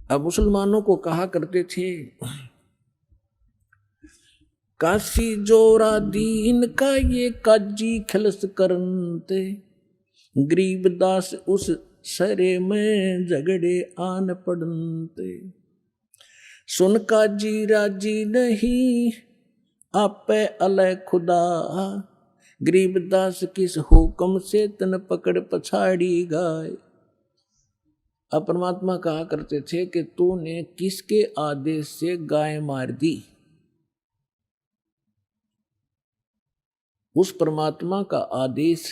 अब मुसलमानों को कहा करते थे, काशी जोरा दीन का ये काजी खलस करनते, गरीबदास उस सरे में झगड़े आन पड़नते। सुन काजी राजी नहीं आपे अलय खुदा, गरीबदास किस हुक्म से तन पकड़ पछाड़ी गाय। अब परमात्मा कहा करते थे कि तूने किसके आदेश से गाय मार दी। उस परमात्मा का आदेश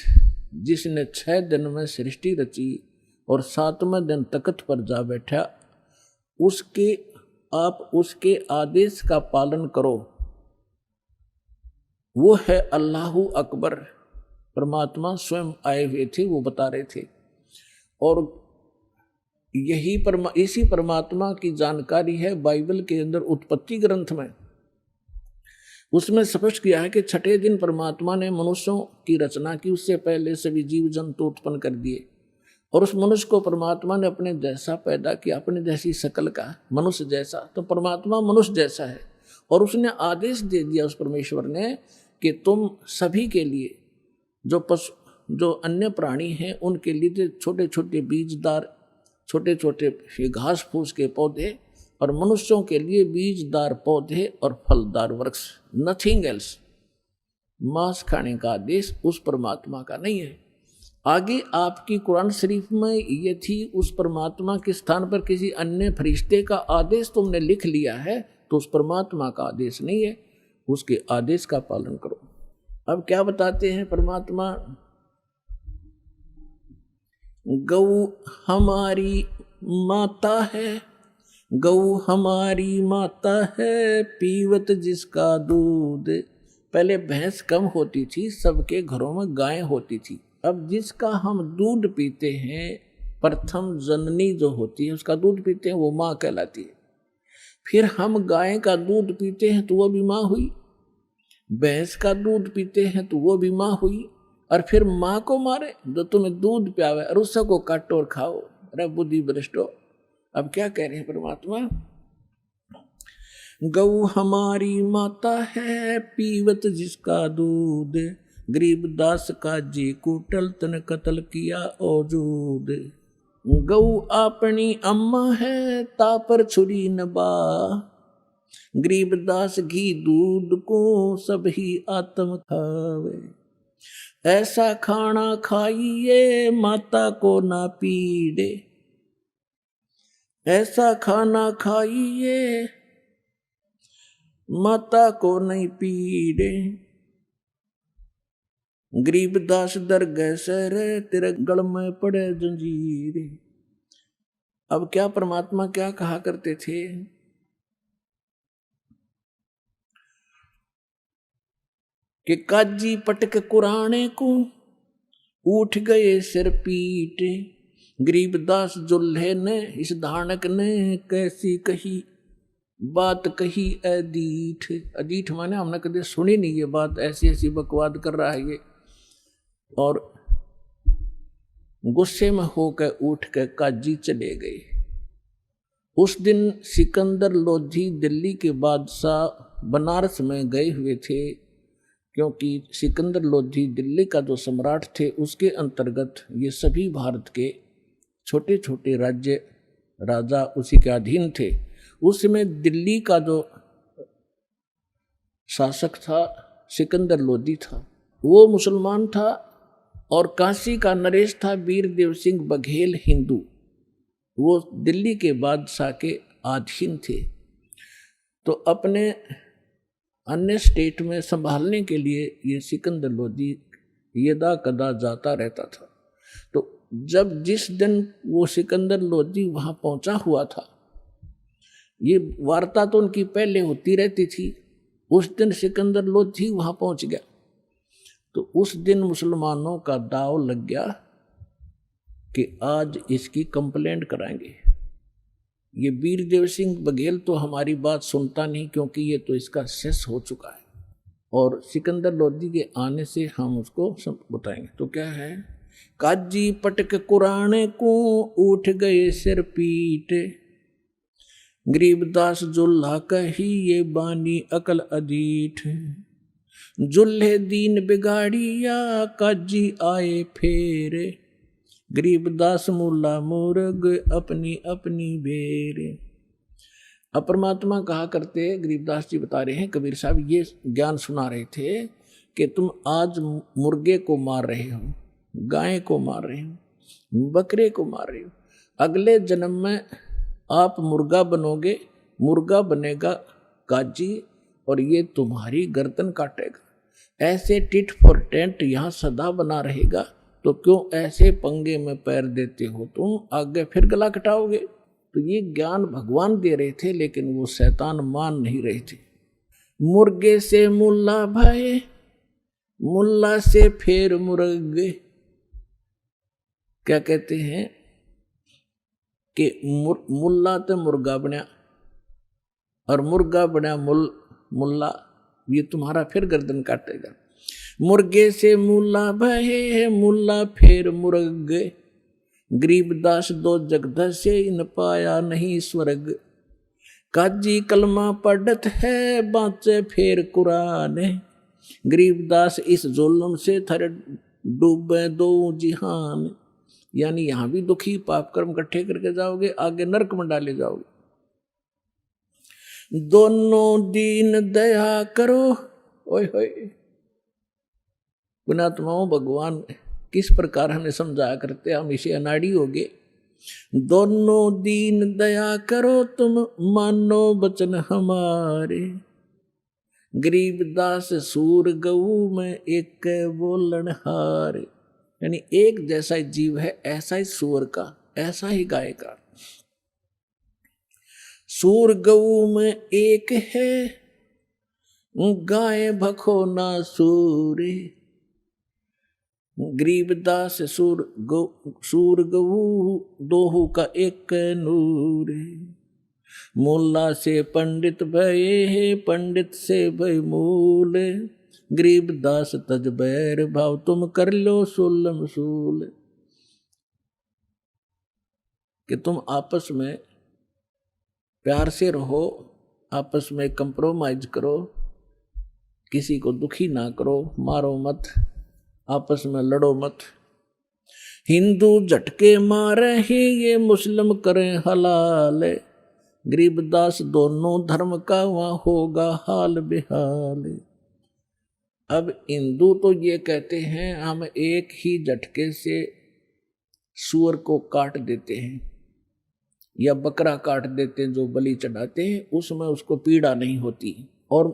जिसने 6 दिन में सृष्टि रची और 7वें दिन तख्त पर जा बैठा, आप उसके आदेश का पालन करो। वो है अल्लाहु अकबर। परमात्मा स्वयं आए हुए थे, वो बता रहे थे। और इसी परमात्मा की जानकारी है बाइबल के अंदर उत्पत्ति ग्रंथ में। उसमें स्पष्ट किया है कि 6ठे दिन परमात्मा ने मनुष्यों की रचना की, उससे पहले सभी जीव जंतु उत्पन्न कर दिए और उस मनुष्य को परमात्मा ने अपने जैसा पैदा किया, अपने जैसी शकल का, मनुष्य जैसा। तो परमात्मा मनुष्य जैसा है और उसने आदेश दे दिया उस परमेश्वर ने कि तुम सभी के लिए, जो अन्य प्राणी हैं उनके लिए छोटे छोटे बीजदार, छोटे छोटे घास फूस के पौधे, और मनुष्यों के लिए बीजदार पौधे और फलदार वृक्ष, नथिंग एल्स। मांस खाने का आदेश उस परमात्मा का नहीं है। आगे आपकी कुरान शरीफ में ये थी, उस परमात्मा के स्थान पर किसी अन्य फरिश्ते का आदेश तुमने लिख लिया है, तो उस परमात्मा का आदेश नहीं है, उसके आदेश का पालन करो। अब क्या बताते हैं परमात्मा, गौ हमारी माता है, गौ हमारी माता है, पीवत जिसका दूध। पहले भैंस कम होती थी, सबके घरों में गाय होती थी। अब जिसका हम दूध पीते हैं, प्रथम जननी जो होती है उसका दूध पीते हैं, वो माँ कहलाती है। फिर हम गाय का दूध पीते हैं तो वो भी माँ हुई, भैंस का दूध पीते हैं तो वो भी माँ हुई, और फिर माँ को मारे जो तुम्हें दूध प्यावे और उसको काटो और खाओ। अरे बुद्धि भ्रष्टो। अब क्या कह रहे हैं परमात्मा, गौ हमारी माता है, पीवत जिसका दूध, गरीबदास का जी कुटल तन कत्ल किया औजूद। गौ अपनी अम्मा है, तापर छुरी नबा, गरीबदास घी दूध को सब ही आत्म खावे। ऐसा खाना खाइए माता को ना पीड़े, ऐसा खाना खाइए माता को नहीं पीड़े। गरीबदास दरगह सर तेरे गल में पड़े जंजीर। अब क्या परमात्मा क्या कहा करते थे कि काजी पटक कुराने को उठ गए सिर पीटे। गरीबदास जुल्हे ने, इस धानक ने कैसी कही बात कही अदीठ। अदीठ माने हमने कभी सुनी नहीं ये बात, ऐसी ऐसी बकवाद कर रहा है ये। और गुस्से में होकर उठ कर काजी चले गए। उस दिन सिकंदर लोधी दिल्ली के बादशाह बनारस में गए हुए थे, क्योंकि सिकंदर लोधी दिल्ली का जो सम्राट थे उसके अंतर्गत ये सभी भारत के छोटे छोटे राज्य राजा उसी के अधीन थे। उसमें दिल्ली का जो शासक था सिकंदर लोधी था, वो मुसलमान था, और काशी का नरेश था वीरदेव सिंह बघेल हिंदू। वो दिल्ली के बादशाह के अधीन थे। तो अपने अन्य स्टेट में संभालने के लिए ये सिकंदर लोधी यदा कदा जाता रहता था। तो जिस दिन वो सिकंदर लोधी वहां पहुंचा हुआ था, ये वार्ता तो उनकी पहले होती रहती थी, उस दिन सिकंदर लोधी वहां पहुंच गया। तो उस दिन मुसलमानों का दाव लग गया कि आज इसकी कंप्लेंट कराएंगे। ये वीरदेव सिंह बघेल तो हमारी बात सुनता नहीं, क्योंकि ये तो इसका शेष हो चुका है, और सिकंदर लोधी के आने से हम उसको सब बताएंगे। तो क्या है, काजी पटक कुराने को उठ गए सिर पीटे। गरीबदास जुल्हा कही ये बानी अकल अदीठ, जुल्हे दीन बिगाड़िया काजी आए फेरे, गरीबदास मुल्ला मुर्ग अपनी अपनी बेरे। अब परमात्मा कहा करते, गरीबदास जी बता रहे हैं, कबीर साहब ये ज्ञान सुना रहे थे कि तुम आज मुर्गे को मार रहे हो, गाय को मार रहे हो, बकरे को मार रहे हो, अगले जन्म में आप मुर्गा बनोगे, मुर्गा बनेगा काजी और ये तुम्हारी गर्दन काटेगा। ऐसे टिट फॉर टेंट यहाँ सदा बना रहेगा, तो क्यों ऐसे पंगे में पैर देते हो तुम, आगे फिर गला कटाओगे। तो ये ज्ञान भगवान दे रहे थे, लेकिन वो शैतान मान नहीं रहे थे। मुर्गे से मुल्ला भाई, मुल्ला से फिर मुर्गे, क्या कहते हैं कि मुल्ला तो मुर्गा बना और मुर्गा बना मुल्ला, ये तुम्हारा फिर गर्दन काटेगा। मुर्गे से मुल्ला भये, मुल्ला फिर मुर्गे, गरीबदास दो जगदसे इन पाया नहीं स्वर्ग, काजी कलमा पढ़त है बाँचे फिर कुरान, गरीबदास इस जुल्म से थर डूबे दो जिहान। यानी यहां भी दुखी पाप कर्म इकट्ठे करके जाओगे, आगे नरक में डाले जाओगे। दोनों दीन दया करो, ओए होए पुणात्माओं, भगवान किस प्रकार हमें समझाया करते, हम इसे अनाड़ी हो गए। दोनों दीन दया करो तुम मानो बचन हमारे, गरीबदास सूर गऊ में एक बोलन हारे। यानी एक जैसा ही जीव है, ऐसा ही सूर का, ऐसा ही गाय का। सूर गऊ में एक है, गाय भखो ना सूरे, गरीबदास सूर गऊ दोहू का एक नूर, मुल्ला से पंडित भये, पंडित से भय मूल, गरीबदास तज बैर भाव तुम कर लो सुलम सूल। कि तुम आपस में प्यार से रहो, आपस में कंप्रोमाइज करो, किसी को दुखी ना करो, मारो मत, आपस में लड़ो मत। हिंदू झटके मारे ही ये मुस्लिम करें हलाल, गरीबदास दोनों धर्म का वहां होगा हाल बेहाल। अब हिंदू तो ये कहते हैं हम एक ही झटके से सूअर को काट देते हैं या बकरा काट देते हैं, जो बलि चढ़ाते हैं उसमें उसको पीड़ा नहीं होती। और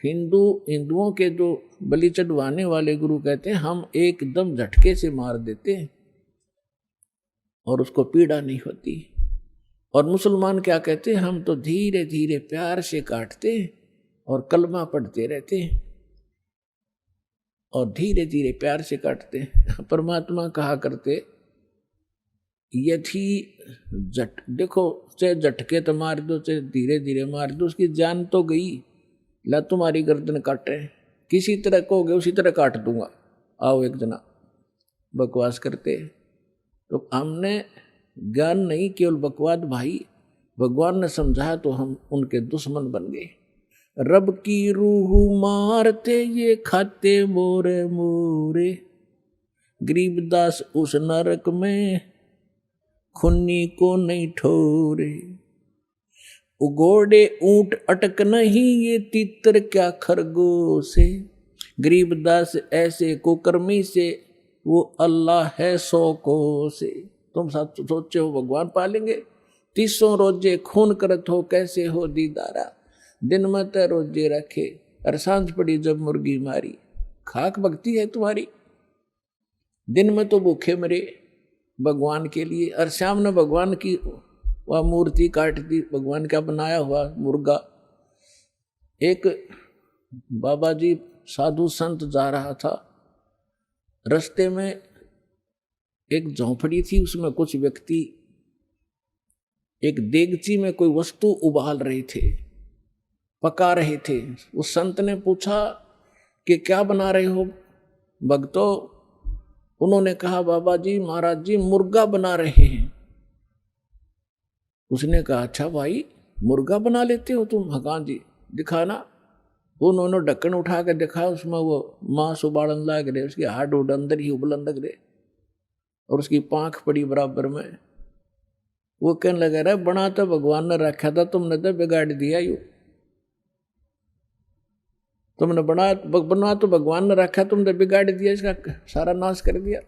हिंदुओं के जो बलि चढ़वाने वाले गुरु कहते हैं हम एकदम झटके से मार देते हैं और उसको पीड़ा नहीं होती। और मुसलमान क्या कहते हैं, हम तो धीरे धीरे प्यार से काटते हैं और कलमा पढ़ते रहते हैं और धीरे धीरे प्यार से काटते हैं। परमात्मा कहा करते, यदि देखो चाहे झटके तो मार दो, चाहे धीरे धीरे मार दो, उसकी जान तो गई। ला तुम्हारी गर्दन काटे, किसी तरह कहोगे उसी तरह काट दूंगा, आओ एक जना, बकवास करते। तो हमने ज्ञान नहीं, केवल बकवाद भाई, भगवान ने समझाया तो हम उनके दुश्मन बन गए। रब की रूह मारते ये खाते मोरे मोरे, गरीबदास उस नरक में खुन्नी को नहीं ठोरे। उगोड़े ऊंट अटक नहीं ये तितर क्या खरगोश से, गरीबदास ऐसे कुकर्मी से वो अल्लाह है 100 को से। तुम साथ सोचे हो भगवान पालेंगे, 300 रोजे खून करत हो कैसे हो दीदारा, दिन में तो रोजे रखे और सांझ पड़ी जब मुर्गी मारी। खाक भक्ति है तुम्हारी, दिन में तो भूखे मरे भगवान के लिए और शाम ने भगवान की वह मूर्ति काट दी, भगवान का बनाया हुआ मुर्गा। एक बाबा जी साधु संत जा रहा था, रास्ते में एक झोंपड़ी थी, उसमें कुछ व्यक्ति एक देगची में कोई वस्तु उबाल रहे थे, पका रहे थे। उस संत ने पूछा कि क्या बना रहे हो भक्तों? उन्होंने कहा बाबा जी महाराज जी मुर्गा बना रहे हैं। उसने कहा अच्छा भाई मुर्गा बना लेते हो तुम? हाँ जी, दिखाना। उन्होंने ढक्कन उठा कर दिखा, उसमें वो मांस उबालन लग रहे, उसकी हाड उड अंदर ही उबलन लग रहे, और उसकी पांख पड़ी बराबर में। वो कहने लगा, रहा बना तो भगवान ने रखा था, तुमने तो बिगाड़ दिया। यू तुमने बना तो भगवान ने रखा, तुमने बिगाड़ दिया, इसका सारा नाश कर दिया।